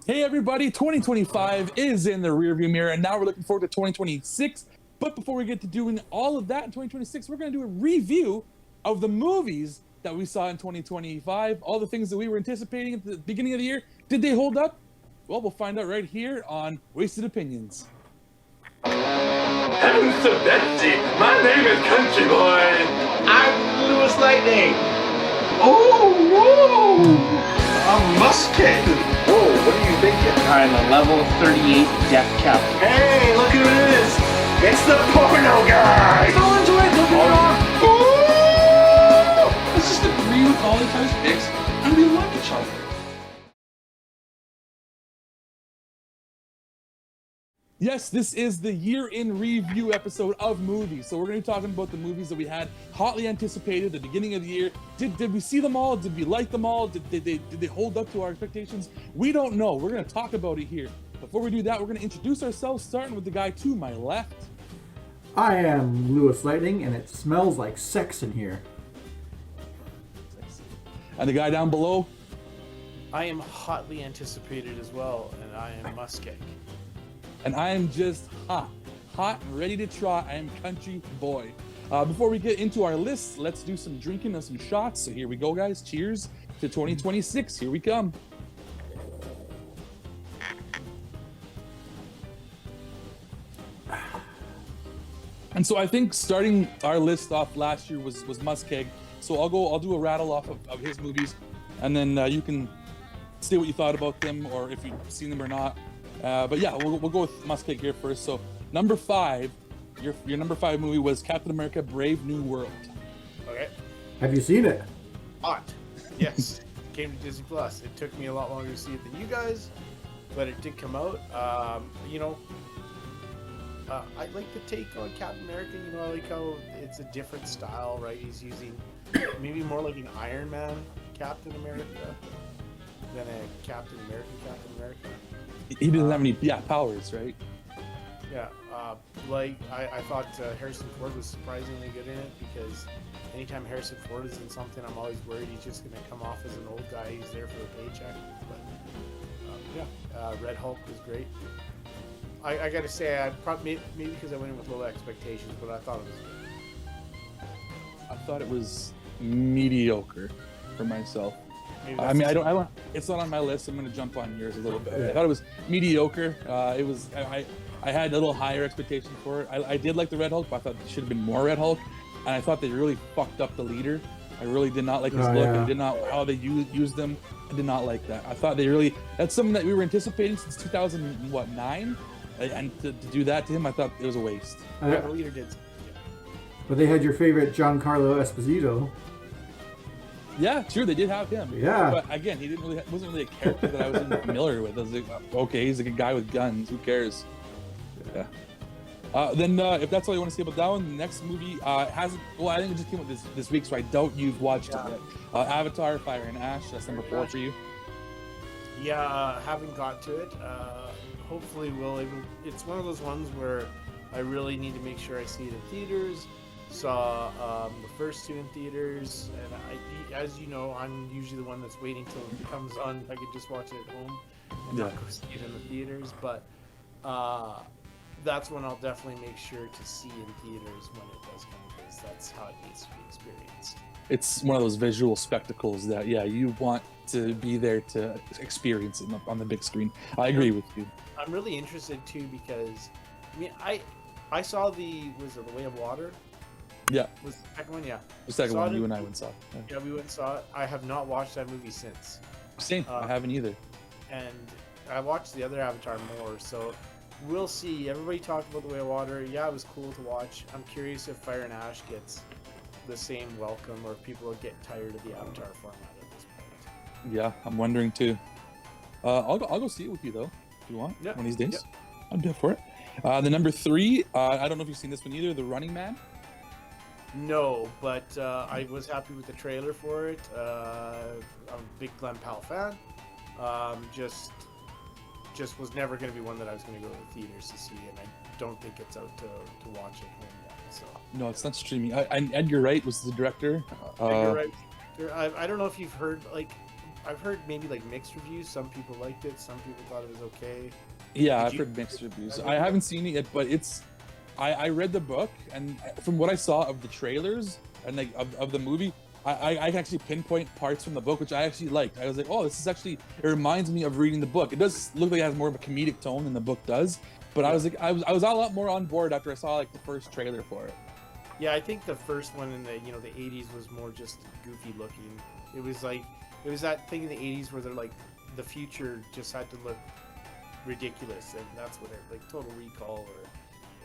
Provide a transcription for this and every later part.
Hey everybody, 2025 is in the rearview mirror, and now we're looking forward to 2026. But before we get to doing all of that in 2026, we're going to do a review of the movies that we saw in 2025, all the things that we were anticipating at the beginning of the year. Did they hold up? Well, we'll find out right here on Wasted Opinions. Hello, Mr. Betsy. My name is CountryBoy. I'm LewisLightning. Oh, whoa! I'm MussKeg. Whoa, what are you thinking? I'm a level 38 death captain. Hey, look who it is! It's the porno guy! Fall into it, don't get wrong. Let's just agree with all each other's picks, and we love each other. Yes, this is the year in review episode of movies. So we're going to be talking about the movies that we had hotly anticipated at the beginning of the year. Did we see them all? Did we like them all? Did they hold up to our expectations? We don't know. We're going to talk about it here. Before we do that, we're going to introduce ourselves, starting with the guy to my left. I am LewisLightning, and it smells like sex in here. And the guy down below. I am hotly anticipated as well, and I am MussKeg. And I am just hot and ready to try. I am Country Boy. Before we get into our list, let's do some drinking and some shots. So here we go, guys. Cheers to 2026. Here we come. And so I think starting our list off last year was MussKeg. So I'll do a rattle off of his movies, and then you can say what you thought about them or if you've seen them or not. But yeah, we'll go with MussKeg here first. So number 5, your number 5 movie was Captain America: Brave New World. Okay. Have you seen it? Hot. Yes. Came to Disney Plus. It took me a lot longer to see it than you guys, but it did come out. I like the take on Captain America. I like how it's a different style, right? He's using maybe more like an Iron Man Captain America than a Captain America. He didn't have any powers, right? Yeah, I thought Harrison Ford was surprisingly good in it, because anytime Harrison Ford is in something, I'm always worried he's just going to come off as an old guy who's there for the paycheck. But Red Hulk was great. I got to say, I probably maybe because I went in with low expectations, but I thought it was good. I thought it was mediocre for myself. I don't. It's not on my list. I'm going to jump on yours a little bit. I thought it was mediocre. It was. I had a little higher expectation for it. I did like the Red Hulk, but I thought there should have been more Red Hulk, and I thought they really fucked up the leader. I really did not like his look. Yeah. I did not how they used them. I did not like that. I thought they really. That's something that we were anticipating since 2009, and to do that to him, I thought it was a waste. The leader did. But they had your favorite Giancarlo Esposito. Yeah, true. They did have him. Yeah. But again, he wasn't really a character that I was familiar with. I was like, okay, he's a good guy with guns. Who cares? Yeah. Then if that's all you want to say about that one, the next movie hasn't. Well, I think it just came out this week, so I doubt you've watched it yet. Avatar: Fire and Ash. That's number 4 for you. Yeah, haven't got to it. Hopefully we'll. It's one of those ones where I really need to make sure I see it in theaters. Saw the first 2 in theaters, and as you know, I'm usually the one that's waiting till it comes on. I could just watch it at home and not go see it in the theaters. But that's when I'll definitely make sure to see in theaters when it does come, because that's how it needs to be experienced. It's one of those visual spectacles that you want to be there to experience it on the big screen. I agree with you. I'm really interested too, because I saw the Way of Water. Yeah. Was the second one? Yeah. The second one you and I went and saw. Yeah, we went and saw it. I have not watched that movie since. Same. I haven't either. And I watched the other Avatar more, so we'll see. Everybody talked about The Way of Water. Yeah, it was cool to watch. I'm curious if Fire and Ash gets the same welcome, or if people will get tired of the Avatar format at this point. Yeah, I'm wondering too. I'll go see it with you though, if you want. Yep. One of these days. Yep. I'm down for it. The number 3. I don't know if you've seen this one either. The Running Man. No, but I was happy with the trailer for it. I'm a big Glenn Powell fan. Just was never going to be one that I was going to go to the theaters to see, and I don't think it's out to watch at home yet. So No, it's not streaming. Edgar Wright was the director. Edgar Wright. I don't know if you've heard, like, I've heard maybe like mixed reviews. Some people liked it. Some people thought it was okay. Yeah, I've heard mixed reviews. I haven't seen it yet, but I read the book, and from what I saw of the trailers and like of the movie, I can actually pinpoint parts from the book which I actually liked. I was like, oh, this is actually, it reminds me of reading the book. It does look like it has more of a comedic tone than the book does, but I was like, I was a lot more on board after I saw like the first trailer for it. Yeah, I think the first one in the the 80s was more just goofy looking. It was that thing in the 80s where they're like the future just had to look ridiculous, and that's what it, like Total Recall, or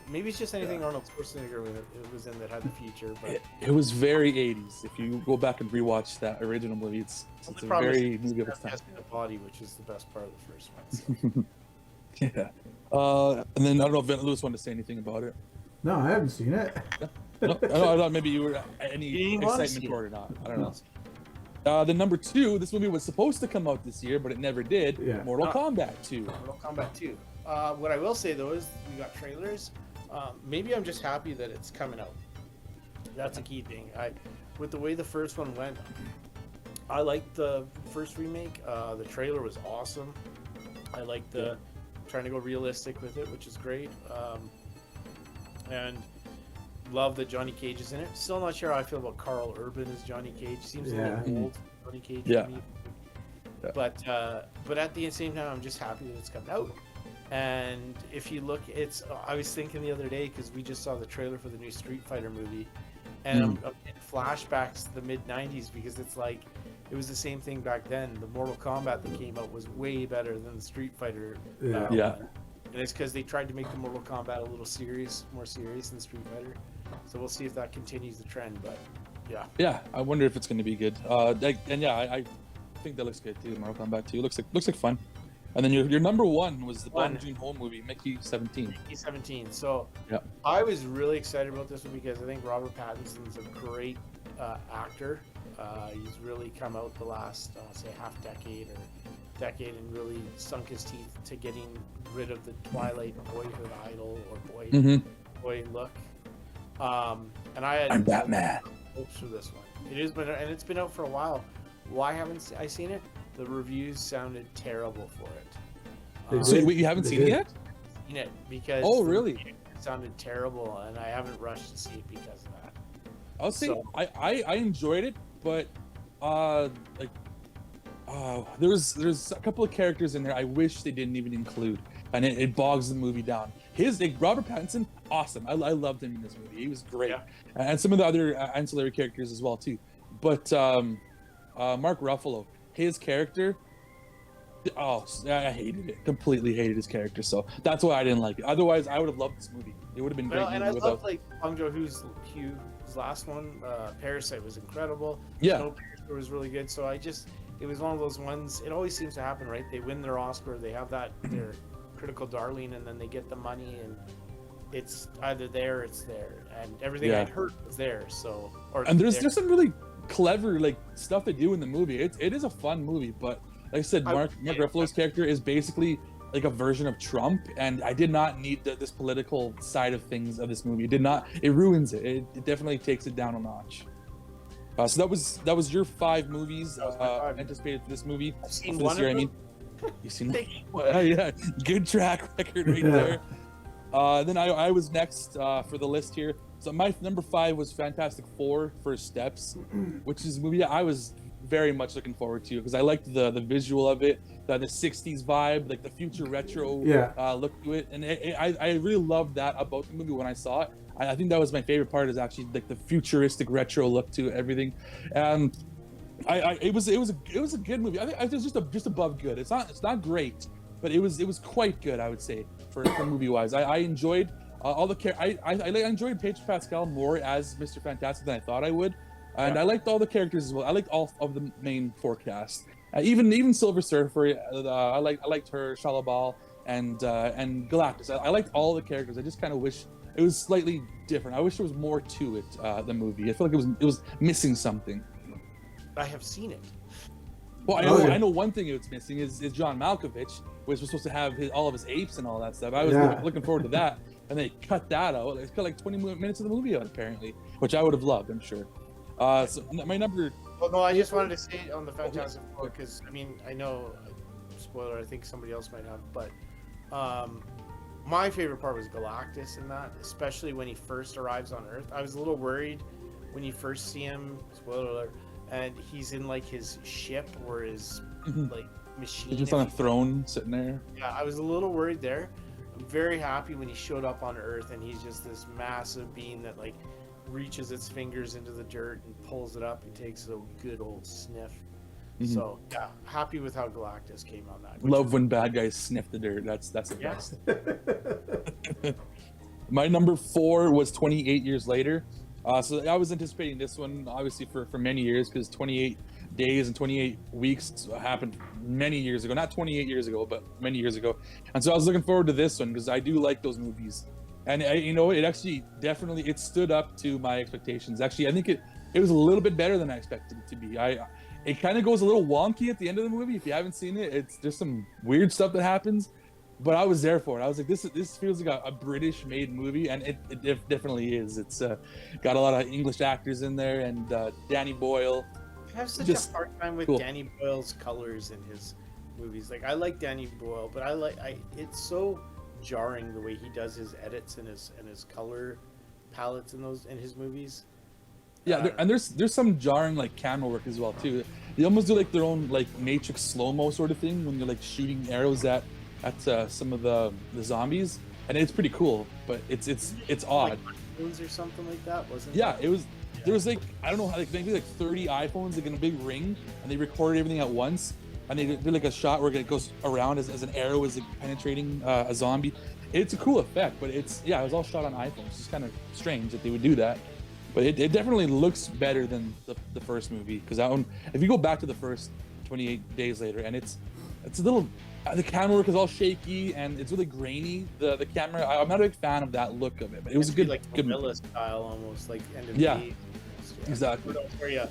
maybe it's just anything Arnold Schwarzenegger was in that had the future. But it was very 80s. If you go back and rewatch that original movie, it's a very movie of its time. The body, which is the best part of the first one. So. Yeah. And then I don't know if Lewis wanted to say anything about it. No, I haven't seen it. I thought maybe you were any excitement for it or not. I don't know. The number 2, this movie was supposed to come out this year, but it never did. Yeah. Mortal Kombat 2. Mortal Kombat 2. What I will say though is we got trailers. Maybe I'm just happy that it's coming out. That's a key thing. With the way the first one went, I liked the first remake. The trailer was awesome. I liked the trying to go realistic with it, which is great. And love that Johnny Cage is in it. Still not sure how I feel about Carl Urban as Johnny Cage. Seems a little old, Johnny Cage to me. Yeah. But at the same time, I'm just happy that it's coming out. And if you look, I was thinking the other day, because we just saw the trailer for the new Street Fighter movie, and I'm in flashbacks to the mid-90s, because it's like, it was the same thing back then. The Mortal Kombat that came out was way better than the Street Fighter. And it's because they tried to make the Mortal Kombat a little more serious than Street Fighter. So we'll see if that continues the trend, but yeah. Yeah, I wonder if it's going to be good. I think that looks good too, Mortal Kombat 2. Looks like fun. And then your number 1 was the Bong Joon-ho movie, Mickey 17. Mickey 17. So I was really excited about this one because I think Robert Pattinson's a great actor. He's really come out the last, say, half decade and really sunk his teeth to getting rid of the Twilight boyhood idol or boy look. And I'm Batman. Hopes for this one. It's been out for a while. Why haven't I seen it? The reviews sounded terrible for it. So you haven't seen it yet? Seen it because really? It sounded terrible, and I haven't rushed to see it because of that. I'll say I enjoyed it, but there's a couple of characters in there I wish they didn't even include, and it bogs the movie down. Robert Pattinson, awesome. I loved him in this movie. He was great, and some of the other ancillary characters as well too. But Mark Ruffalo, his character, I hated it. Completely hated his character. So that's why I didn't like it. Otherwise, I would have loved this movie. It would have been great. And I love like Bong Joon-ho's last one, Parasite, was incredible. Yeah, Snowpiercer was really good. So it was one of those ones. It always seems to happen, right? They win their Oscar, they have their critical darling, and then they get the money, and it's either there or it's there, and everything I'd heard was there. So there's some really clever like stuff they do in the movie. It is a fun movie, but like I said, Mark Ruffalo's character is basically like a version of Trump, and I did not need this political side of things of this movie. It ruins it. It definitely takes it down a notch. So that was your 5 movies anticipated for this movie. I've seen for this year. I mean, you've seen yeah, good track record right there. Then I was next for the list here. So my number 5 was Fantastic Four: First Steps, which is a movie I was very much looking forward to because I liked the visual of it, the 60s vibe, like the future retro look to it, and I really loved that about the movie when I saw it. I think that was my favorite part, is actually like the futuristic retro look to everything, and it was a good movie. I think it was just above good. It's not great, but it was quite good, I would say, for movie wise. I enjoyed all the I enjoyed Pedro Pascal more as Mr. Fantastic than I thought I would, and I liked all the characters as well. I liked all of the main four cast, even Silver Surfer. I liked her, Shalabal, and Galactus. I liked all the characters. I just kind of wish it was slightly different. I wish there was more to it, the movie. I feel like it was missing something. I have seen it. Well, I know one thing it's missing is John Malkovich, which was supposed to have all of his apes and all that stuff. I was looking forward to that, and they cut that out. They cut like 20 minutes of the movie out, apparently, which I would have loved, I'm sure. So my number Well, no, I just wanted to say on the Fantastic Four because I mean I know, spoiler. I think somebody else might have, but my favorite part was Galactus in that, especially when he first arrives on Earth. I was a little worried when you first see him. Spoiler alert. And he's in like his ship or his like machine. He's just on a throne sitting there. Yeah, I was a little worried there. I'm very happy when he showed up on Earth and he's just this massive being that like reaches its fingers into the dirt and pulls it up and takes a good old sniff. So yeah, happy with how Galactus came on that. Love when bad guys sniff the dirt. That's the best. My number 4 was 28 Years Later. So I was anticipating this one obviously for many years because 28 days and 28 weeks happened many years ago. Not 28 years ago, but many years ago. And so I was looking forward to this one because I do like those movies. And it actually definitely it stood up to my expectations. Actually, I think it was a little bit better than I expected it to be. It kind of goes a little wonky at the end of the movie. If you haven't seen it, it's just some weird stuff that happens. But I was there for it. I was like, this feels like a British-made movie, and it definitely is. It's got a lot of English actors in there, and Danny Boyle. I have such a hard time with Danny Boyle's colors in his movies. Like I like Danny Boyle, but it's so jarring the way he does his edits and his color palettes in his movies. Yeah, there's some jarring like camera work as well too. They almost do like their own like Matrix slow-mo sort of thing when you're like shooting arrows at some of the zombies, and it's pretty cool, but it's odd. Like iPhones or something like that, wasn't it? Yeah, it was. There was like I don't know, like maybe like 30 iPhones like in a big ring, and they recorded everything at once, and they did like a shot where it goes around as an arrow is like penetrating a zombie. It's a cool effect, but it was all shot on iPhones. It's kind of strange that they would do that. But it definitely looks better than the first movie because that one, if you go back to the first 28 days later, and it's a little, the camera work is all shaky and it's really grainy. The camera, I'm not a big fan of that look of it, but it was a good like good Manila style almost, like end of yeah, the exactly. Where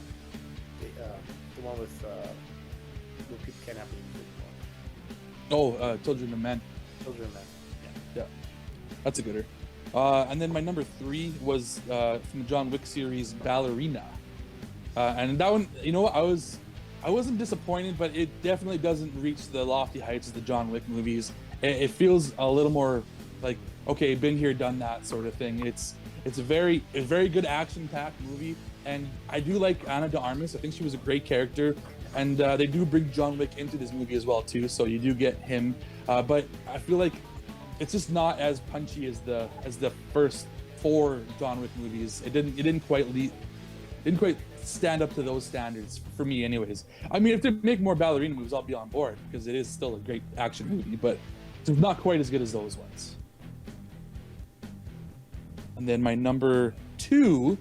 the one with where people can't have anything. Children of Men. Children of Men. Yeah, that's a gooder. And then my number 3 was from the John Wick series, Ballerina. And that one, you know what, I wasn't disappointed, but it definitely doesn't reach the lofty heights of the John Wick movies. It feels a little more like, okay, been here, done that sort of thing. It's a very good action-packed movie, and I do like Ana de Armas. I think she was a great character, and they do bring John Wick into this movie as well too, so you do get him. But I feel like it's just not as punchy as the first 4 John Wick movies. It didn't quite stand up to those standards for me, anyways. I mean, if they make more ballerina movies, I'll be on board because it is still a great action movie, but it's not quite as good as those ones. And then my number 2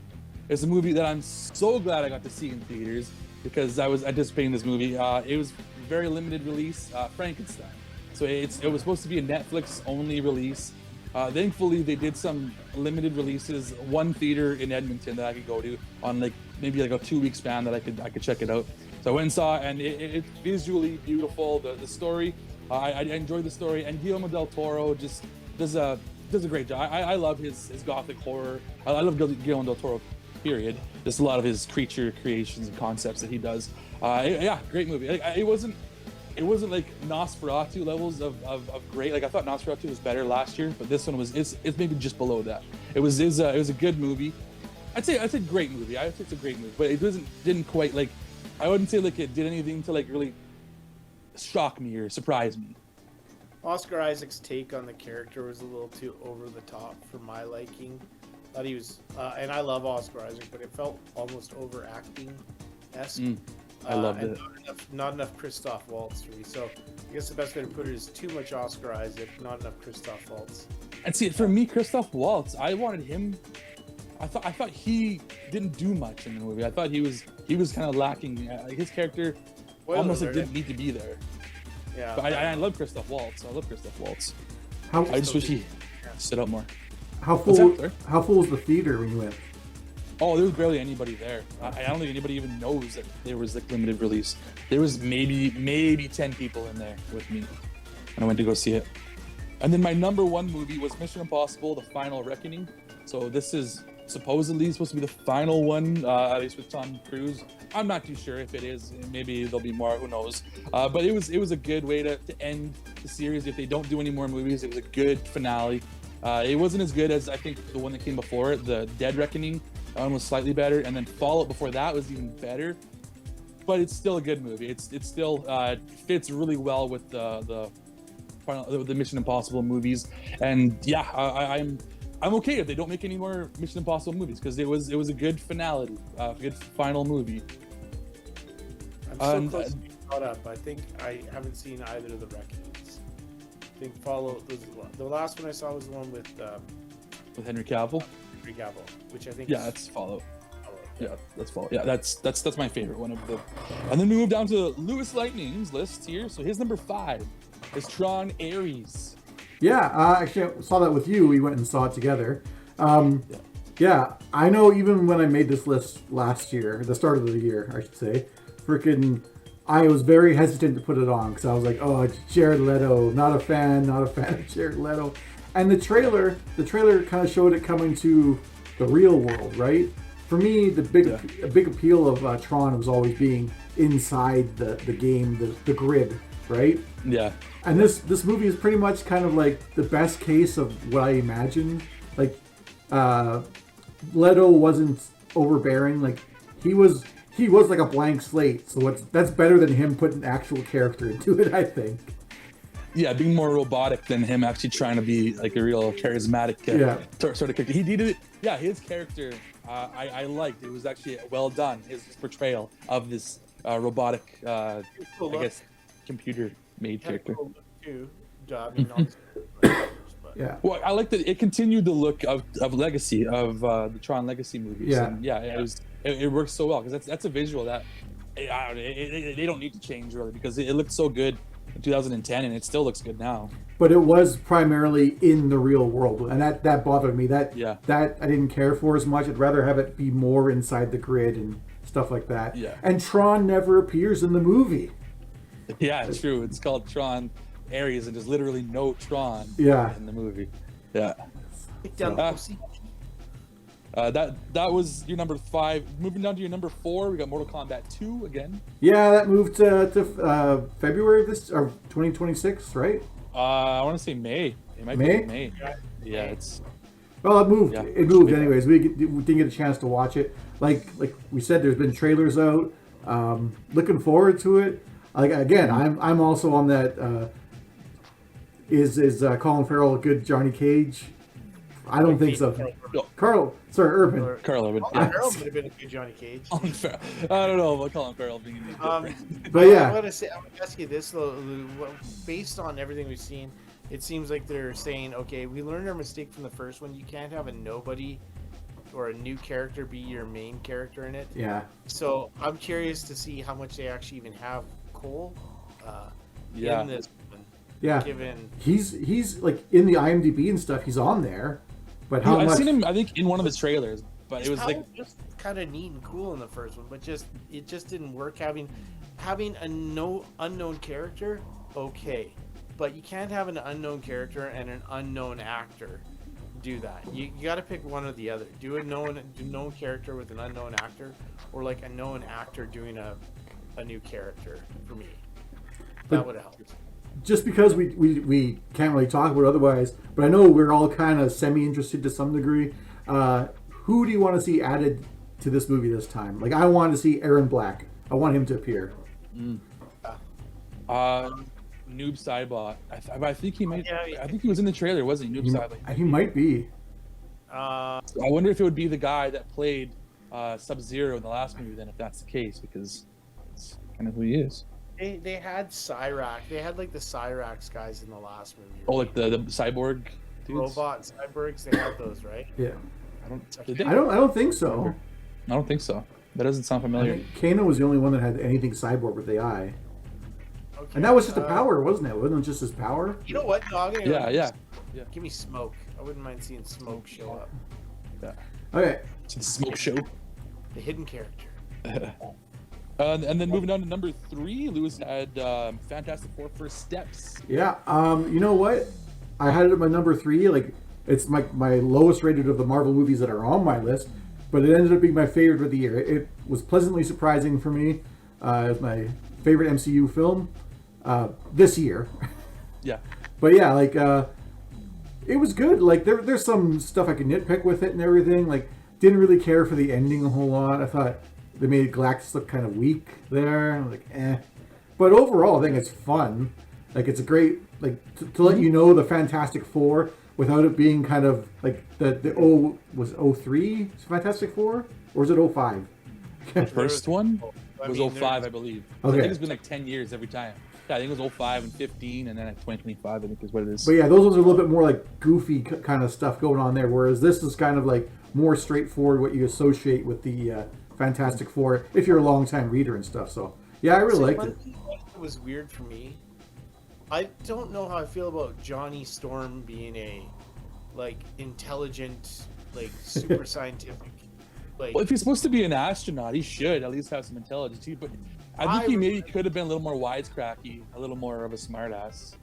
is a movie that I'm so glad I got to see in theaters because I was anticipating this movie. It was very limited release, Frankenstein. So it was supposed to be a Netflix only release. Thankfully, they did some limited releases. One theater in Edmonton that I could go to on like maybe like a 2-week span that I could check it out. So I went and saw it, and it's visually beautiful. The story, I enjoyed the story, and Guillermo del Toro just does a great job. I love his gothic horror. I love Guillermo del Toro. Period. Just a lot of his creature creations and concepts that he does. Great movie. It wasn't like Nosferatu levels of great. Like I thought Nosferatu was better last year, but this one it's maybe just below that. It was a good movie. I'd say great movie. I think it's a great movie, but it didn't quite like. I wouldn't say like it did anything to like really shock me or surprise me. Oscar Isaac's take on the character was a little too over the top for my liking. Thought he was, and I love Oscar Isaac, but it felt almost overacting-esque. I loved it. Not enough Christoph Waltz for me. So I guess the best way to put it is too much Oscar Isaac, not enough Christoph Waltz. And see, for me, Christoph Waltz, I wanted him. I thought he didn't do much in the movie. I thought he was kind of lacking. His character almost didn't need to be there. Yeah. But I love Christoph Waltz. I love Christoph Waltz. How, I just wish he stood up more. How full was the theater when you went? Oh, there was barely anybody there. I don't think anybody even knows that there was like limited release. There was maybe 10 people in there with me, and I went to go see it. And then my number 1 movie was Mission Impossible: The Final Reckoning. So this is supposedly supposed to be the final one, at least with Tom Cruise. I'm not too sure if it is. Maybe there'll be more. Who knows? But it was a good way to end the series. If they don't do any more movies, it was a good finale. It wasn't as good as I think the one that came before it, the Dead Reckoning. That one was slightly better, and then Fallout before that was even better. But it's still a good movie. It's still fits really well with the Mission Impossible movies. And yeah, I'm okay if they don't make any more Mission Impossible movies, because it was a good finale, good final movie. I'm so close to being caught up. I think I haven't seen either of the Reckonings. I think Fallout was the last one I saw was the one with Henry Cavill. Henry Cavill, which I think That's Fallout. Fallout. Yeah, that's Fallout. Yeah, that's my favorite one of the. And then we move down to Lewis Lightning's list here. So his number 5 is Tron Ares. Yeah, actually, I saw that with you. We went and saw it together. Yeah, I know even when I made this list last year, the start of the year, I should say, I was very hesitant to put it on because I was like, oh, it's Jared Leto. Not a fan of Jared Leto. And the trailer kind of showed it coming to the real world, right? For me, a big appeal of Tron was always being inside the game, the grid, right? Yeah. And this movie is pretty much kind of like the best case of what I imagined. Like, Leto wasn't overbearing. Like, he was like a blank slate. So that's better than him putting actual character into it, I think. Yeah, being more robotic than him actually trying to be like a real charismatic sort of character. He did it. Yeah, his character I liked. It was actually well done. His portrayal of this robotic, I guess, computer-made character. Yeah. Well, I like that it continued the look of Legacy, of the Tron Legacy movies. Yeah. And yeah, it works so well because that's a visual that they don't need to change really, because it looked so good in 2010 and it still looks good now. But it was primarily in the real world, and that bothered me. That I didn't care for as much. I'd rather have it be more inside the grid and stuff like that. Yeah. And Tron never appears in the movie. Yeah, it's true. It's called Tron Ares, and there's literally no Tron in the movie. Yeah. That was your number 5. Moving down to your number 4, we got Mortal Kombat 2 again. Yeah, that moved to February of 2026, right? I want to say May. It might be May. Yeah, it's. Well, it moved. Yeah. It moved anyways. We didn't get a chance to watch it. Like we said, there's been trailers out. Looking forward to it. Like again, I'm also on that. Is Colin Farrell a good Johnny Cage? I don't think so. Carl Urban. Carl Urban. Colin Farrell would have been a good Johnny Cage. Colin Farrell. I don't know about Colin Farrell being but yeah, I'm gonna ask you this, Lou. Based on everything we've seen, it seems like they're saying, okay, we learned our mistake from the first one. You can't have a nobody or a new character be your main character in it. Yeah. So I'm curious to see how much they actually even have Cole in this one. Yeah. Given he's like in the IMDb and stuff. He's on there, but how much? I've seen him, I think, in one of his trailers, but it was like just kind of neat and cool in the first one, but it just didn't work having a unknown character. Okay, but you can't have an unknown character and an unknown actor do that. You got to pick one or the other. Do a known character with an unknown actor, or like a known actor doing a new character. For me, that would have helped. Just because we can't really talk about it otherwise, but I know we're all kind of semi-interested to some degree. Who do you want to see added to this movie this time? Like, I want to see Aaron Black. I want him to appear. Noob Saibot. I think he might. I think he was in the trailer, wasn't he? Noob Saibot. He might be. I wonder if it would be the guy that played Sub-Zero in the last movie. Then, if that's the case, because it's kind of who he is. They had Cyrax. They had like the Cyrax guys in the last movie. Oh, like the cyborg dudes? Robot cyborgs. They had those, right? Yeah. I don't think so. I don't think so. That doesn't sound familiar. I think Kano was the only one that had anything cyborg with the eye. Okay. And that was just a power, wasn't it? Wasn't it just his power? You know what? No, yeah. Give me Smoke. I wouldn't mind seeing Smoke show up. Yeah. Okay. It's the Smoke Show. The hidden character. And then moving on to number 3, Lewis had Fantastic Four First Steps. Yeah. You know what? I had it at my number 3. Like, It's my lowest rated of the Marvel movies that are on my list, but it ended up being my favorite of the year. It was pleasantly surprising for me. It was my favorite MCU film this year. Yeah. But yeah, like it was good. Like there's some stuff I could nitpick with it and everything. Like didn't really care for the ending a whole lot. I thought they made Galactus look kind of weak there. I'm like, eh. But overall, I think it's fun. Like it's a great to let you know the Fantastic Four without it being kind of like was 03 Fantastic Four or was it 05? The first one was 05, I believe. Okay. I think it's been like 10 years every time. Yeah, I think it was 05 and 15, and then 2025, I think is what it is. But yeah, those ones are a little bit more like goofy kind of stuff going on there, whereas this is kind of like more straightforward what you associate with the Fantastic Four if you're a longtime reader and stuff. So yeah, I really liked it. It was weird for me. I don't know how I feel about Johnny Storm being a intelligent, super scientific. Well, if he's supposed to be an astronaut, he should at least have some intelligence. But I think he maybe could have been a little more wisecracky, a little more of a smartass.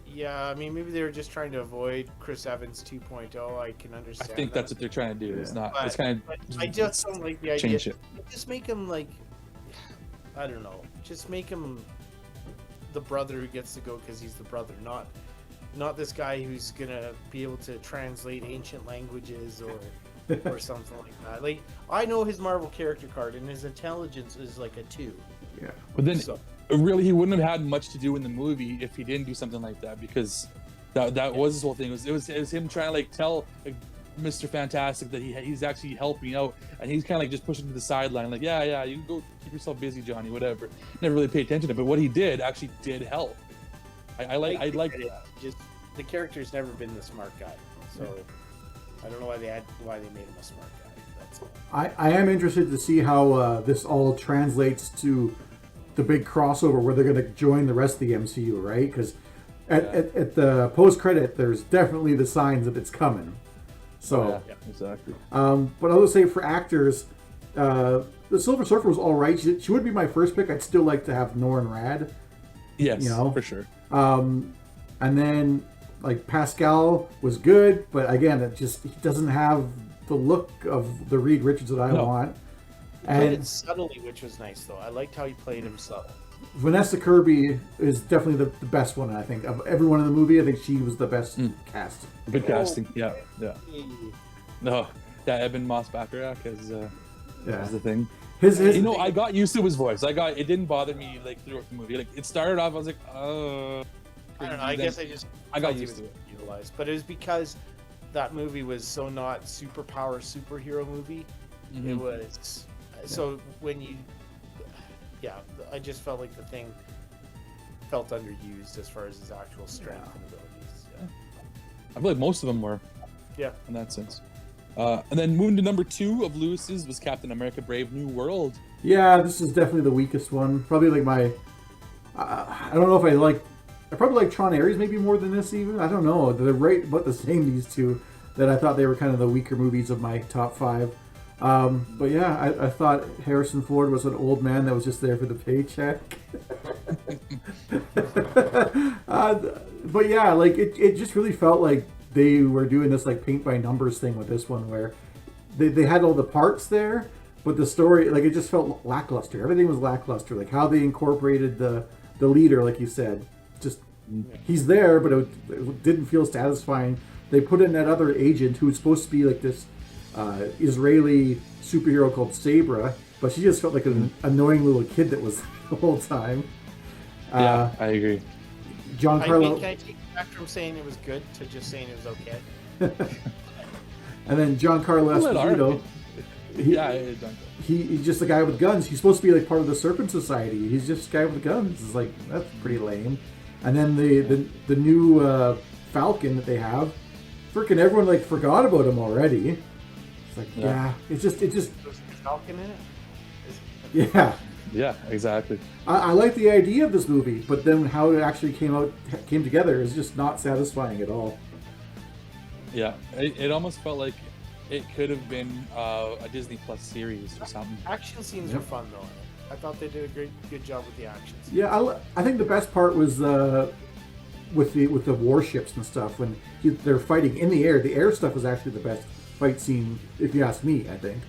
Yeah, I mean, maybe they were just trying to avoid Chris Evans 2.0. I can understand. I think that's what they're trying to do. It's not. But, it's kind of. I just don't like the idea. Change it. Just make him I don't know. Just make him the brother who gets to go because he's the brother, not this guy who's gonna be able to translate ancient languages or something like that. Like I know his Marvel character card and his intelligence is like a 2. Yeah. But then really he wouldn't have had much to do in the movie if he didn't do something like that, because that was his whole thing. It was him trying to tell Mr. Fantastic that he's actually helping out, and he's kind of just pushing to the sideline, yeah, you can go keep yourself busy, Johnny, whatever. Never really paid attention to it, but what he did actually did help. I like that. Just the character's never been the smart guy, so I don't know why they made him a smart guy. That's all. I am interested to see how this all translates to the big crossover where they're going to join the rest of the MCU, right? Because at the post-credit, there's definitely the signs that it's coming. So, exactly. But I would say for actors, the Silver Surfer was all right. She would be my first pick. I'd still like to have Norrin Rad. Yes, for sure. And then Pascal was good, but again, he doesn't have the look of the Reed Richards that I want. He played it subtly, which was nice, though. I liked how he played him subtle. Vanessa Kirby is definitely the best one, I think. Of everyone in the movie, I think she was the best cast. Good casting, yeah. No, Eben Moss-Bacharach is the thing. His I got used to his voice. It didn't bother me throughout the movie. It started off, I was like, I don't know. I guess I got used to it. Utilized, but it was because that movie was so not superhero movie. Mm-hmm. It was so when you, I just felt like the thing felt underused as far as his actual strength and abilities. Yeah. I feel like most of them were. Yeah. In that sense. And then moving to number 2 of Lewis's was Captain America: Brave New World. Yeah, this is definitely the weakest one. Probably my. I don't know if I probably like Tron Ares maybe more than this even. I don't know. They're right about the same, these two. That I thought they were kind of the weaker movies of my top 5. But yeah, I thought Harrison Ford was an old man that was just there for the paycheck. But yeah, it just really felt like they were doing this paint by numbers thing with this one, where they had all the parts there, but the story it just felt lackluster. Everything was lackluster. How they incorporated the leader, like you said, just he's there, but it didn't feel satisfying. They put in that other agent who's supposed to be this Israeli superhero called Sabra, but she just felt like an annoying little kid that was the whole time. I agree. Giancarlo. Can I take it back from saying it was good to just saying it was okay? And then Giancarlo Esposito. He's just a guy with guns. He's supposed to be part of the Serpent Society. He's just a guy with guns. It's that's pretty lame. And then the new Falcon that they have, freaking everyone forgot about him already. It's just it just. Was the Falcon in it? Yeah. Yeah, exactly. I like the idea of this movie, but then how it actually came together is just not satisfying at all. Yeah, it almost felt like it could have been a Disney Plus series or something. Action scenes were fun though. I thought they did a good job with the action scenes. Yeah, I think the best part was with the warships and stuff when they're fighting in the air stuff was actually the best fight scene, if you ask me. I think.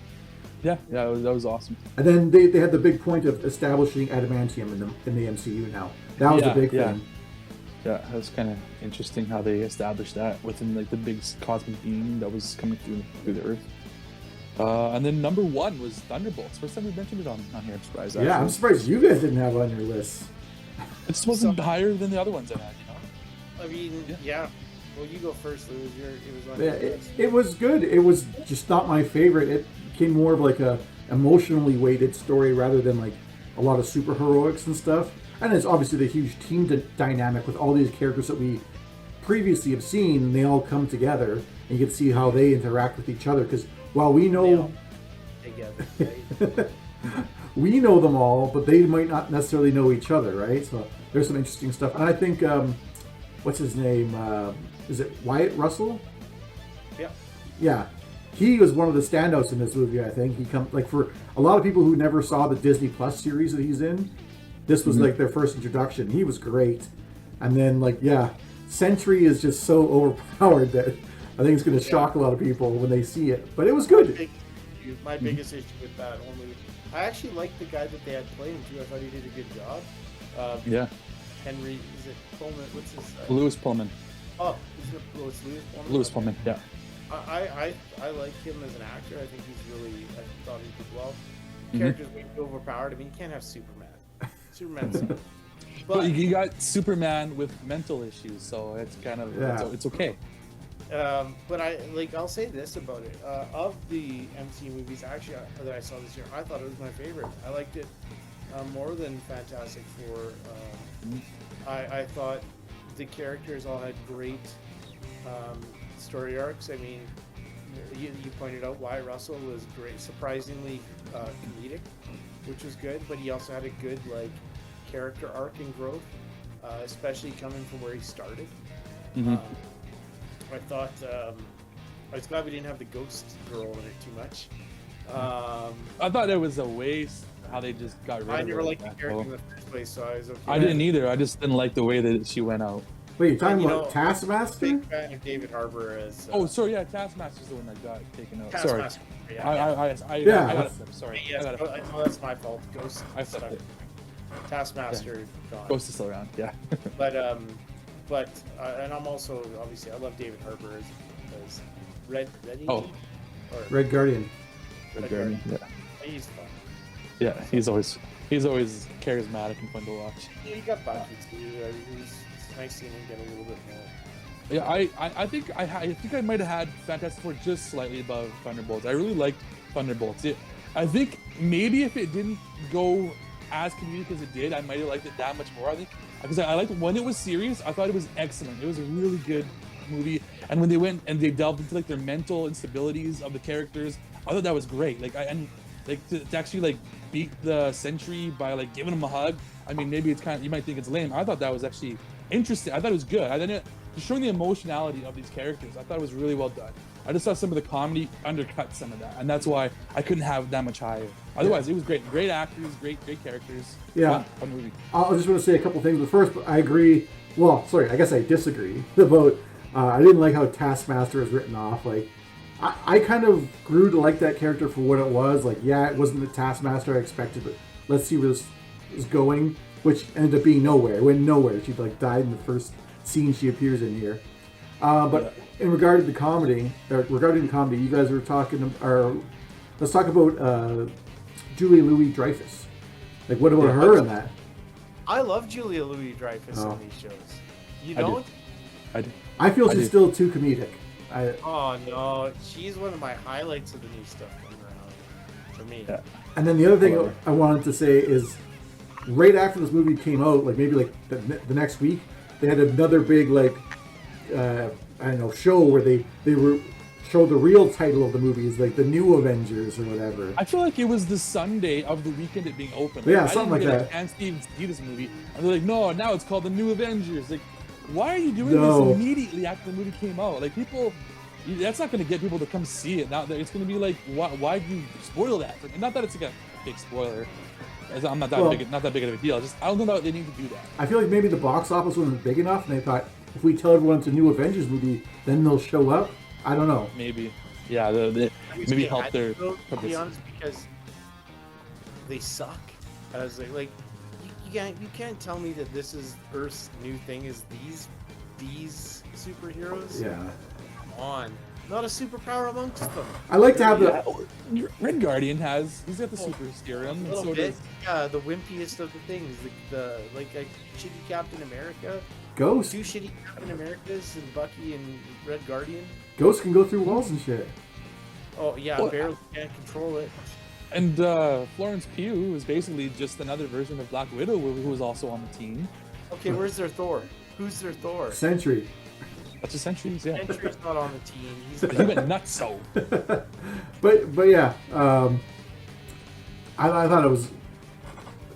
Yeah, that was awesome. And then they had the big point of establishing adamantium in the MCU now. That was the big thing. Yeah, that was kind of interesting how they established that within like the big cosmic being that was coming through the Earth. And then number 1 was Thunderbolts. First time we mentioned it on here. I'm surprised. Actually. Yeah, I'm surprised you guys didn't have it on your list. It just wasn't higher than the other ones I had. You know. I mean, yeah. Well, you go first, Lewis. It was on Yeah, your list. it was good. It was just not my favorite. It became more of like a emotionally weighted story rather than like a lot of super heroics and stuff. And it's obviously the huge team dynamic with all these characters that we previously have seen. And they all come together, and you can see how they interact with each other. Because while we know Together, right? we know them all, but they might not necessarily know each other, right? So there's some interesting stuff. And I think what's his name? Is it Wyatt Russell? Yeah. Yeah. He was one of the standouts in this movie, I think. He comes like for a lot of people who never saw the Disney Plus series that he's in, this was like their first introduction. He was great. And then Sentry is just so overpowered that I think it's going to shock a lot of people when they see it. But it was good. My biggest issue with that whole movie, I actually liked the guy that they had playing too. I thought he did a good job. Yeah. Henry, is it Pullman? What's his? Lewis Pullman. Oh, is it Lewis Pullman? Lewis Pullman. Yeah. I like him as an actor. I think he's really. I thought he did well. Characters being overpowered. I mean, you can't have Superman. Superman's. But you got Superman with mental issues, so it's kind of it's okay. But I'll say this about it. Of the MCU movies, actually that I saw this year, I thought it was my favorite. I liked it more than Fantastic Four. I thought the characters all had great story arcs. I mean, you pointed out Wyatt Russell was great, surprisingly comedic, which was good. But he also had a good character arc and growth, especially coming from where he started. I thought I was glad we didn't have the ghost girl in it too much. I thought it was a waste how they just got rid of her. I never liked the character in the first place, so I was okay. I didn't either. I just didn't like the way that she went out. Wait, you're talking about Taskmaster? Big fan of David Harbour as. Oh, sorry, yeah, Taskmaster's the one that got taken out. Taskmaster. Sorry, Yeah. I got it flipped. Sorry, Yes, I got it flipped. no, that's my fault. Ghost. I flipped it. Taskmaster. Gone. Ghost is still around. Yeah. But and I'm also obviously I love David Harbour as Red. Oh. Red Guardian. Red Guardian. Yeah. He's fun. Yeah, he's always charismatic and fun to watch. Yeah, he got Bucky too. It's nice seeing him get a little bit more. Yeah, I think I might have had Fantastic Four just slightly above Thunderbolts. I really liked Thunderbolts. I think maybe if it didn't go as comedic as it did, I might have liked it that much more. I think because I liked when it was serious. I thought it was excellent. It was a really good movie. And when they went and they delved into their mental instabilities of the characters, I thought that was great. To actually beat the Sentry by giving him a hug. I mean, maybe it's you might think it's lame. I thought that was actually interesting. I thought it was good. Just showing the emotionality of these characters, I thought it was really well done. I just thought some of the comedy undercut some of that, and that's why I couldn't have it that much higher. Otherwise, it was great. Great actors, great characters. Yeah. Fun movie. I just want to say a couple things. But first, I agree. Well, sorry, I guess I disagree about. I didn't like how Taskmaster was written off. I kind of grew to like that character for what it was. It wasn't the Taskmaster I expected, but let's see where this is going. Which ended up being nowhere. It went nowhere. She died in the first scene she appears in here. But in regarding the comedy, you guys were talking. Let's talk about Julia Louis-Dreyfus. What about her in that? I love Julia Louis-Dreyfus in these shows. You don't? I do. I feel she's still too comedic. Oh no, she's one of my highlights of the new stuff coming around for me. Yeah. And then the other thing I wanted to say is, right after this movie came out, maybe the next week, they had another big show where they showed the real title of the movie is the New Avengers or whatever. I feel like it was the Sunday of the weekend it being open. Yeah, something like that. And Steve see this movie, and they're no, now it's called the New Avengers. Why are you doing this immediately after the movie came out? People, that's not going to get people to come see it. Now it's going to be why did you spoil that? Not that it's a big spoiler, I'm not that Well- big, not that big of a deal. Just I don't know that they need to do that. I feel like maybe the box office wasn't big enough, and they thought if we tell everyone it's a new Avengers movie, then they'll show up. I don't know. Maybe, yeah, maybe help their. To be honest, because they suck. I was like you can't tell me that this is Earth's new thing is these superheroes. Yeah. Come on, not a superpower amongst them. I like to have Yeah, the. Red Guardian he's got the super serum, A and little so bit. does Yeah, the wimpiest of the things, the like a shitty Captain America, Ghost. two shitty Captain Americas, and Bucky and Red Guardian. Ghost can go through walls and shit. Oh yeah, Well, barely can't control it. And Florence Pugh is basically just another version of Black Widow, who was also on the team. Okay, where's their Thor? Who's their Thor? Sentry. That's the Centuries, yeah. Sentry's not on the team. He's He went nuts, so. But yeah, I thought it was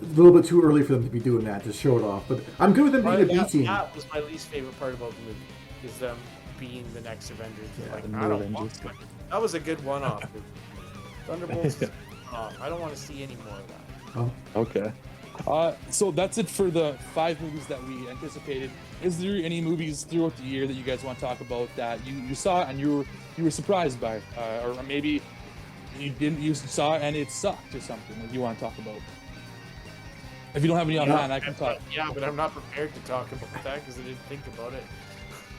a little bit too early for them to be doing that, to show it off. But I'm good with them being a B team. That was my least favorite part about the movie, is them being the next Avengers. Yeah, Like, the I new don't Avengers. want that was a good one-off. Thunderbolts is a good one-off. I don't want to see any more of that. Oh. Okay. So that's it for the 5 movies that we anticipated. Is there any movies throughout the year that you guys want to talk about that you saw and you were surprised by, or maybe you saw and it sucked or something that you want to talk about? If you don't have any on hand, I can talk. Yeah, but I'm not prepared to talk about that because I didn't think about it.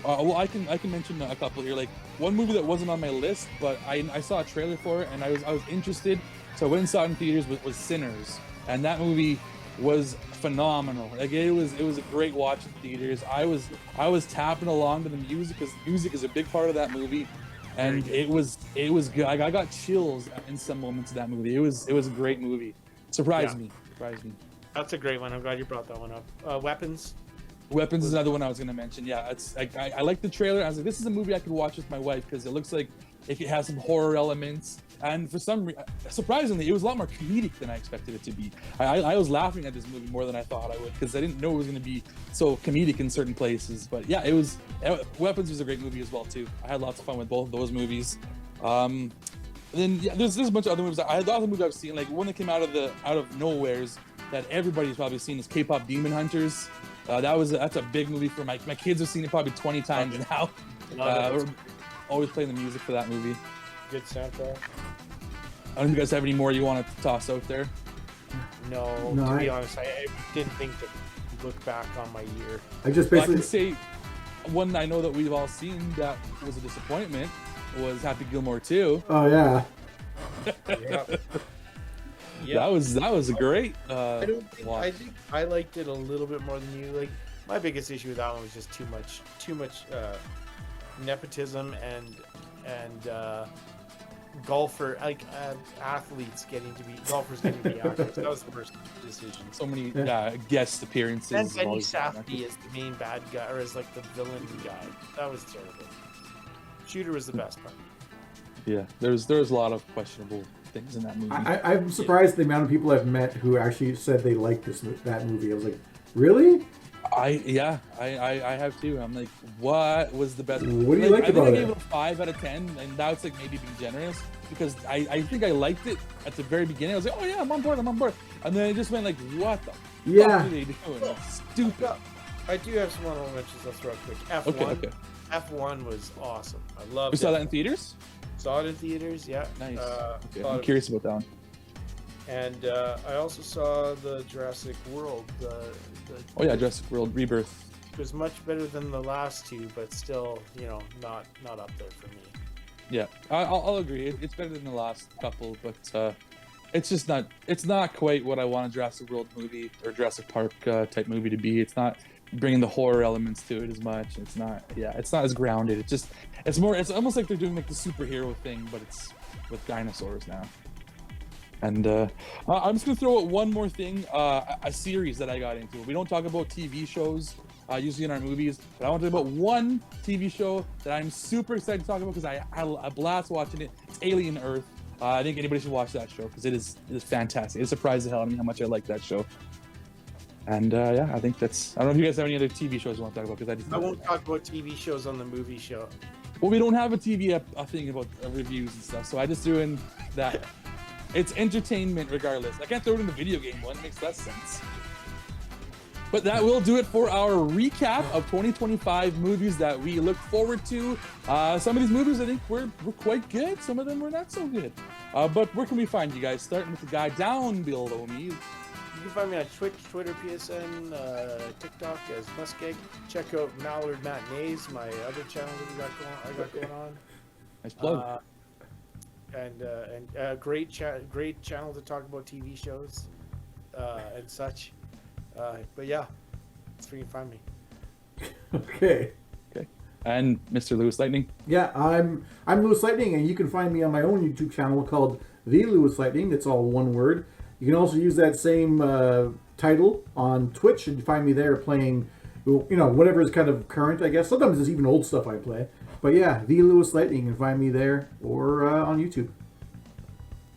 Well, I can mention a couple here. Like one movie that wasn't on my list, but I saw a trailer for it and I was interested, so I went and saw it in theaters. Was Sinners, and that movie was phenomenal. Like it was a great watch in theaters. I was tapping along to the music because music is a big part of that movie, and it was good. I got chills in some moments of that movie. It was a great movie. Surprised me. That's a great one. I'm glad you brought that one up. Weapons. Weapons is another one I was going to mention. Yeah, it's I like the trailer. I was like, this is a movie I could watch with my wife because it looks like it has some horror elements. And for some reason, surprisingly, it was a lot more comedic than I expected it to be. I was laughing at this movie more than I thought I would because I didn't know it was going to be so comedic in certain places. But yeah, Weapons was a great movie as well too. I had lots of fun with both of those movies. And then yeah, there's a bunch of other movies. I had other movies I've seen, like one that came out of nowheres that everybody's probably seen is K-pop Demon Hunters. That's a big movie for my kids have seen it probably 20 times now. We're always playing the music for that movie. Good soundtrack. I don't know if you guys have any more you want to toss out there. No, to be honest, I didn't think to look back on my year. I just Well, I basically. can say one I know that we've all seen that was a disappointment was Happy Gilmore 2. Oh yeah. Yeah. That was a great I don't think, watch. I think I liked it a little bit more than you. Like my biggest issue with that one was just too much nepotism and golfers getting to be actors. That was the worst decision. So many guest appearances. And Benny always Safdie as the main bad guy, or as like the villain guy. That was terrible. Shooter was the best part. Yeah, there's a lot of questionable things in that movie. I'm surprised the amount of people I've met who actually said they liked that movie. I was like, really? I have too. I'm like, what was the best? What do you like about I it? gave it a 5 out of 10, and that's like maybe being generous because I think I liked it at the very beginning. I was like, oh yeah, I'm on board, and then it just went like, what the Yeah. fuck are they doing? It's stupid. I do have some honorable mentions. I'll throw out quick. F1. Okay. F1 was awesome. I loved We it. saw that in theaters. Saw it in theaters. Yeah. Nice. Okay, thought I'm it- curious about that one. And I also saw the Jurassic World. Oh yeah, Jurassic World Rebirth. It was much better than the last two, but still, not up there for me. Yeah, I'll agree. It's better than the last couple, but it's just not. It's not quite what I want a Jurassic World movie or Jurassic Park type movie to be. It's not bringing the horror elements to it as much. It's not. Yeah, it's not as grounded. It's more. It's almost like they're doing like the superhero thing, but it's with dinosaurs now. And I'm just gonna throw out one more thing. A series that I got into. We don't talk about TV shows usually in our movies, but I want to talk about one TV show that I'm super excited to talk about because I had a blast watching it. It's Alien Earth. I think anybody should watch that show because it is fantastic. It surprised the hell out of me how much I like that show. And yeah, I think that's. I don't know if you guys have any other TV shows you want to talk about because I won't talk about TV shows on the movie show. Well, we don't have a TV thing about reviews and stuff, so I just threw in that. It's entertainment regardless. I can't throw it in the video game one. It makes less sense. But that will do it for our recap of 2025 movies that we look forward to. Some of these movies I think were quite good. Some of them were not so good. But where can we find you guys? Starting with the guy down below me. You can find me on Twitch, Twitter, PSN, TikTok as MussKeg. Check out Mallard Matinees, my other channel that I got going on. Nice plug. And great channel to talk about TV shows and such. But yeah, that's where you can find me. Okay. And Mr. LewisLightning. Yeah, I'm LewisLightning, and you can find me on my own YouTube channel called The LewisLightning. It's all one word. You can also use that same title on Twitch, and you find me there playing, whatever is kind of current, I guess. Sometimes it's even old stuff I play. But yeah, The LewisLightning. You can find me there or on YouTube.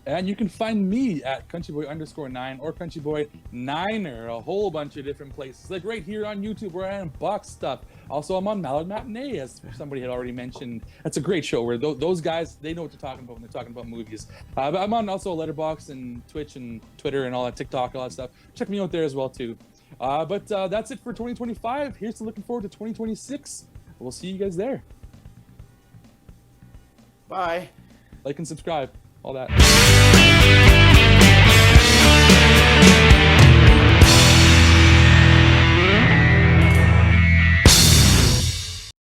And you can find me at CountryBoy_9 or CountryBoy9er, a whole bunch of different places. Like right here on YouTube where I unbox stuff. Also, I'm on Mallard Matinee, as somebody had already mentioned. That's a great show where those guys, they know what they're talking about when they're talking about movies. But I'm on also Letterboxd and Twitch and Twitter and all that, TikTok, all that stuff. Check me out there as well, too. But that's it for 2025. Here's to looking forward to 2026. We'll see you guys there. Bye. Like and subscribe. All that.